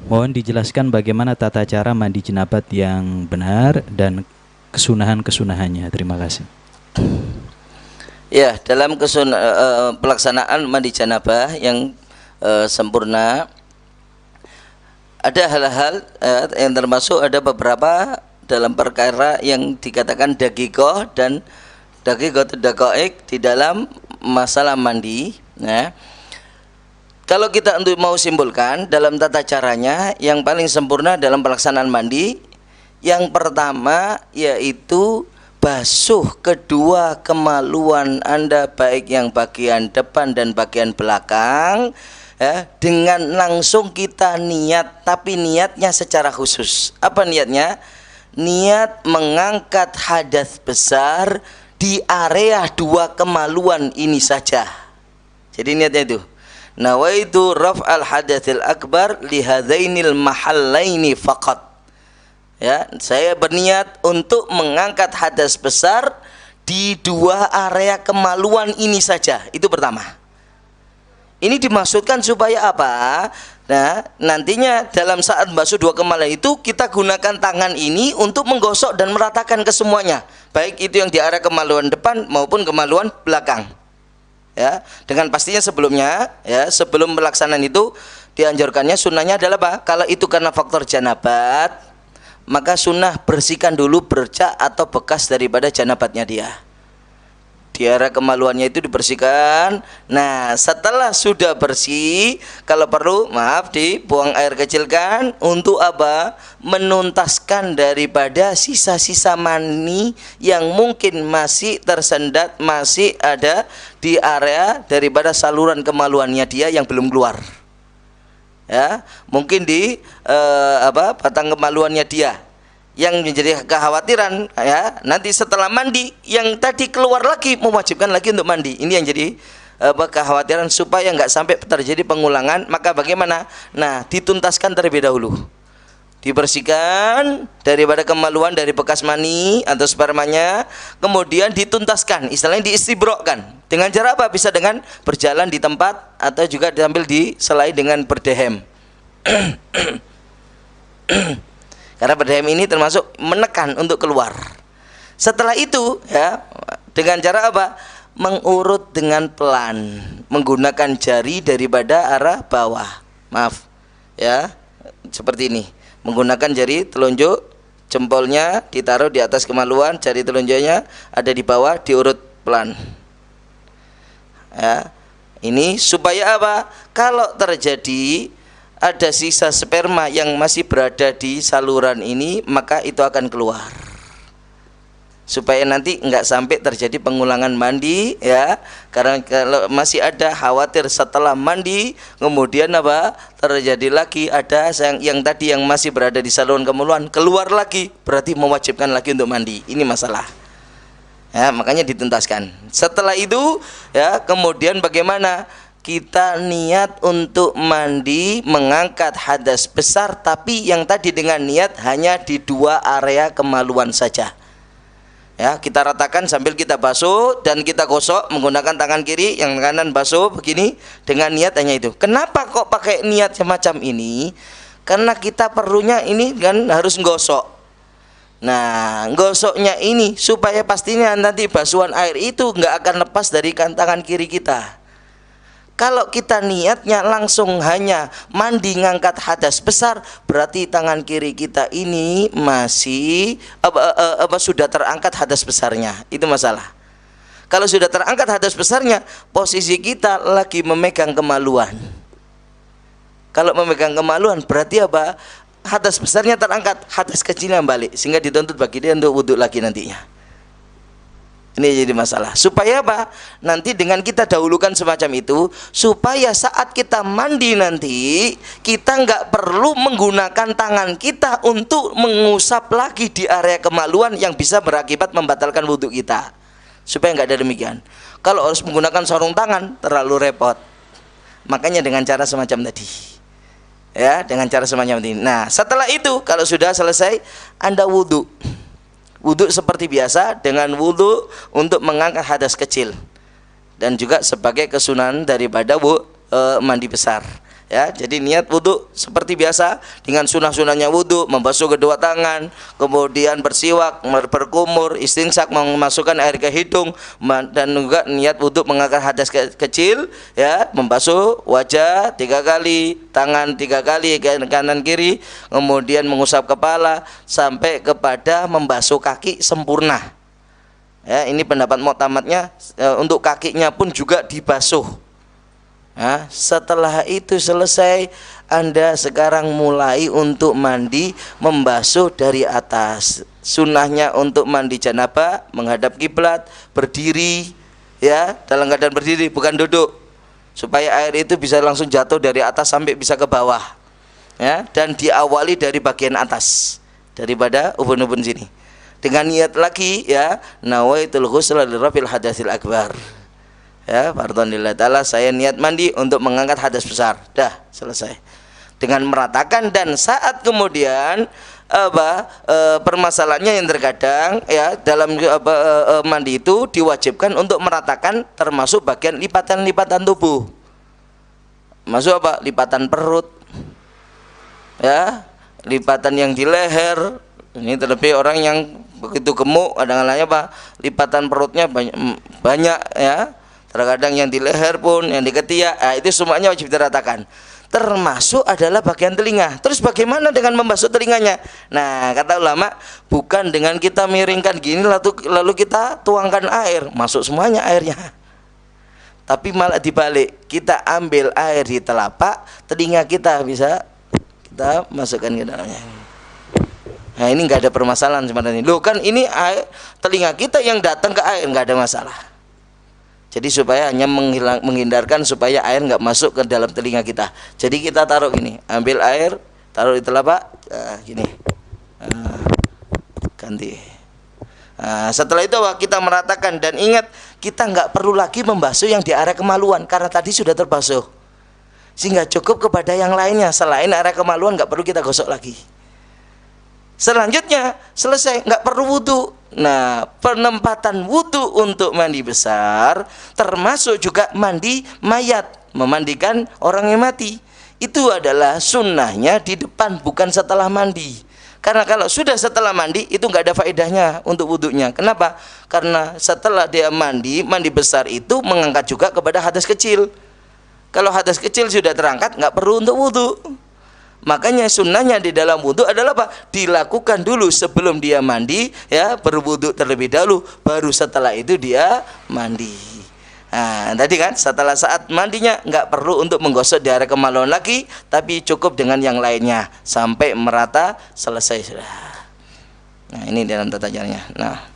Mohon dijelaskan bagaimana tata cara mandi jenabat yang benar dan kesunahan-kesunahannya. Terima kasih. Ya, dalam pelaksanaan mandi janabah yang sempurna, ada hal-hal yang termasuk ada beberapa dalam perkara yang dikatakan daqiqah dan daqiqatul daqaiq di dalam masalah mandi. Nah, kalau kita untuk mau simpulkan dalam tata caranya yang paling sempurna dalam pelaksanaan mandi, yang pertama yaitu basuh kedua kemaluan Anda, baik yang bagian depan dan bagian belakang, ya, dengan langsung kita niat, tapi niatnya secara khusus. Apa niatnya? Niat mengangkat hadas besar di area dua kemaluan ini saja. Jadi niatnya itu, nawaitu raf'al hadatsil akbar li hadainil mahallaini faqat. Ya, saya berniat untuk mengangkat hadas besar di dua area kemaluan ini saja. Itu pertama. Ini dimaksudkan supaya apa? Nah, nantinya dalam saat basuh dua kemaluan itu kita gunakan tangan ini untuk menggosok dan meratakan ke semuanya, baik itu yang di area kemaluan depan maupun kemaluan belakang. Ya, dengan pastinya sebelumnya, ya, sebelum pelaksanaan itu dianjurkannya sunnahnya adalah apa? Kalau itu karena faktor janabat, maka sunnah bersihkan dulu bercak atau bekas daripada janabatnya dia. Di area kemaluannya itu dibersihkan. Nah, setelah sudah bersih, kalau perlu, maaf, dibuang air kecilkan untuk apa? Menuntaskan daripada sisa-sisa mani yang mungkin masih tersendat, masih ada di area daripada saluran kemaluannya dia yang belum keluar. Ya, mungkin di batang kemaluannya dia yang menjadi kekhawatiran, ya, nanti setelah mandi yang tadi keluar lagi mewajibkan lagi untuk mandi. Ini yang jadi kekhawatiran supaya nggak sampai terjadi pengulangan. Maka bagaimana? Nah, dituntaskan terlebih dahulu, dibersihkan daripada kemaluan dari bekas mani atau spermanya, kemudian dituntaskan, istilahnya diistibrokkan. Dengan cara apa? Bisa dengan berjalan di tempat atau juga diambil diselai dengan berdehem. Karena berdehem ini termasuk menekan untuk keluar. Setelah itu, ya, dengan cara apa? Mengurut dengan pelan, menggunakan jari daripada arah bawah. Maaf, ya, seperti ini. Menggunakan jari telunjuk, jempolnya ditaruh di atas kemaluan, jari telunjuknya ada di bawah, diurut pelan. Ya, ini supaya apa? Kalau terjadi ada sisa sperma yang masih berada di saluran ini, maka itu akan keluar. Supaya nanti enggak sampai terjadi pengulangan mandi, ya. Karena kalau masih ada khawatir setelah mandi kemudian apa? Terjadi lagi ada yang tadi yang masih berada di saluran kemaluan keluar lagi, berarti mewajibkan lagi untuk mandi. Ini masalah. Ya, makanya dituntaskan. Setelah itu, ya, kemudian bagaimana? Kita niat untuk mandi mengangkat hadas besar, tapi yang tadi dengan niat hanya di dua area kemaluan saja. Ya, kita ratakan sambil kita basuh dan kita gosok menggunakan tangan kiri, yang kanan basuh begini dengan niat hanya itu. Kenapa kok pakai niat semacam ini? Karena kita perlunya ini kan harus gosok. Nah, gosoknya ini supaya pastinya nanti basuhan air itu nggak akan lepas dari tangan kiri kita. Kalau kita niatnya langsung hanya mandi ngangkat hadas besar, berarti tangan kiri kita ini masih sudah terangkat hadas besarnya. Itu masalah. Kalau sudah terangkat hadas besarnya, posisi kita lagi memegang kemaluan. Kalau memegang kemaluan berarti apa? Hadas besarnya terangkat, hadas kecilnya balik, sehingga dituntut bagi dia untuk wudhu lagi nantinya. Ini jadi masalah. Supaya apa? Nanti dengan kita dahulukan semacam itu, supaya saat kita mandi nanti kita nggak perlu menggunakan tangan kita untuk mengusap lagi di area kemaluan yang bisa berakibat membatalkan wudhu kita. Supaya nggak ada demikian. Kalau harus menggunakan sarung tangan terlalu repot. Makanya dengan cara semacam tadi. Ya, dengan cara semacam ini. Nah, setelah itu kalau sudah selesai, Anda wudhu. Wudhu seperti biasa dengan wudhu untuk mengangkat hadas kecil dan juga sebagai kesunahan daripada mandi besar. Ya, jadi niat wudhu seperti biasa dengan sunah-sunahnya wudhu, membasuh kedua tangan, kemudian bersiwak, berkumur, istinsak, memasukkan air ke hidung, dan juga niat wudhu mengangkat hadas kecil, ya, membasuh wajah 3 kali, tangan 3 kali kanan kiri, kemudian mengusap kepala sampai kepada membasuh kaki sempurna. Ya, ini pendapat mu'tamadnya, untuk kakinya pun juga dibasuh. Nah, setelah itu selesai, Anda sekarang mulai untuk mandi, membasuh dari atas. Sunnahnya untuk mandi janabah menghadap kiblat, berdiri, ya, dalam keadaan berdiri, bukan duduk, supaya air itu bisa langsung jatuh dari atas sampai bisa ke bawah, ya, dan diawali dari bagian atas daripada ubun-ubun sini. Dengan niat lagi, ya, nawaitul ghusla lirafil hadasil akbar. Ya, fardhonillah ta'ala, saya niat mandi untuk mengangkat hadas besar. Dah, selesai. Dengan meratakan, dan saat kemudian permasalahannya yang terkadang, ya, dalam mandi itu diwajibkan untuk meratakan termasuk bagian lipatan-lipatan tubuh. Masuk apa? Lipatan perut. Ya, lipatan yang di leher. Ini terlebih orang yang begitu gemuk, kadang-kadang apa? Lipatan perutnya banyak, ya. Terkadang yang di leher pun, yang di ketiak, itu semuanya wajib diratakan. Termasuk adalah bagian telinga. Terus bagaimana dengan membasuh telinganya? Nah, kata ulama, bukan dengan kita miringkan gini lalu kita tuangkan air, masuk semuanya airnya. Tapi malah dibalik, kita ambil air di telapak, telinga kita bisa kita masukkan ke dalamnya. Nah, ini nggak ada permasalahan sebenarnya. Loh, kan ini air, telinga kita yang datang ke air, nggak ada masalah. Jadi supaya hanya menghindarkan supaya air nggak masuk ke dalam telinga kita. Jadi kita taruh gini, ambil air, taruh di telapak, gini, ganti. Setelah itu kita meratakan, dan ingat, kita nggak perlu lagi membasuh yang di area kemaluan karena tadi sudah terbasuh. Sehingga cukup kepada yang lainnya, selain area kemaluan nggak perlu kita gosok lagi. Selanjutnya selesai, nggak perlu wudhu. Nah, penempatan wudhu untuk mandi besar termasuk juga mandi mayat, memandikan orang yang mati. Itu adalah sunnahnya di depan, bukan setelah mandi. Karena kalau sudah setelah mandi itu nggak ada faedahnya untuk wudhunya. Kenapa? Karena setelah dia mandi besar itu mengangkat juga kepada hadas kecil. Kalau hadas kecil sudah terangkat, nggak perlu untuk wudhu. Makanya sunnahnya di dalam wudhu adalah apa? Dilakukan dulu sebelum dia mandi, ya, berwudhu terlebih dahulu, baru setelah itu dia mandi. Nah, tadi kan setelah saat mandinya nggak perlu untuk menggosok di area kemaluan lagi, tapi cukup dengan yang lainnya sampai merata, selesai sudah. Nah, ini dalam tata caranya. Nah.